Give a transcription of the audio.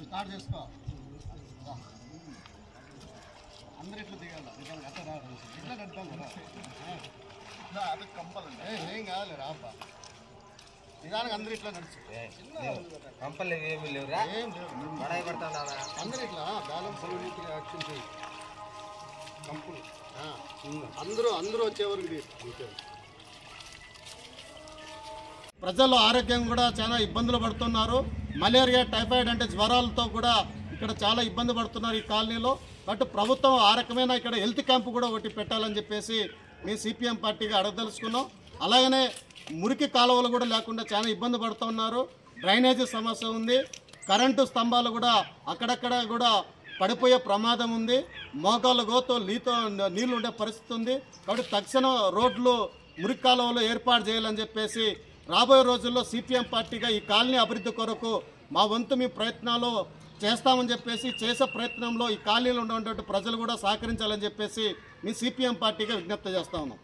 Start చేసుకో అందరూ ఇట్లా దిగాలి నిజంగా అట్లా రాదు ఇట్లా నడుద్దాం కదా అది కంపలండి ఏం కాదు రాబ్బా నిదానికి అందరూ ఇట్లా నడుచు కంపలు ఏమి లేవురా ఏం లేవు పడాయి పడతాడా అందరూ ఇట్లా బ్యాలెన్స్ నీట్గా యాక్షన్ చేయి కంపులు అందరూ వచ్చేవరకు ప్రజలు ఆరోగ్యం కూడా చాలా ఇబ్బందులు పడుతున్నారు. మలేరియా టైఫాయిడ్ అంటే జ్వరాలతో కూడా ఇక్కడ చాలా ఇబ్బంది పడుతున్నారు ఈ కాలనీలో. కాబట్టి ప్రభుత్వం ఆ రకమైన ఇక్కడ హెల్త్ క్యాంపు కూడా ఒకటి పెట్టాలని చెప్పేసి మీ సిపిఎం పార్టీగా అడగదలుచుకున్నాం. అలాగనే మురికి కాలువలు కూడా లేకుండా చాలా ఇబ్బంది పడుతున్నారు. డ్రైనేజీ సమస్య ఉంది. కరెంటు స్తంభాలు కూడా అక్కడక్కడ కూడా పడిపోయే ప్రమాదం ఉంది. మోకాళ్ళ గోతో నీళ్ళు ఉండే పరిస్థితి ఉంది. కాబట్టి తక్షణం రోడ్లు మురికి కాలువలు ఏర్పాటు చేయాలని చెప్పేసి రాబోయే రోజుల్లో సిపిఎం పార్టీగా ఈ కాలనీ అభివృద్ధి కొరకు మా వంతు మీ ప్రయత్నాలు చేస్తామని చెప్పేసి చేసే ప్రయత్నంలో ఈ కాలనీలో ఉన్నటువంటి ప్రజలు కూడా సహకరించాలని చెప్పేసి మీ సిపిఎం పార్టీగా విజ్ఞప్తి చేస్తా ఉన్నాం.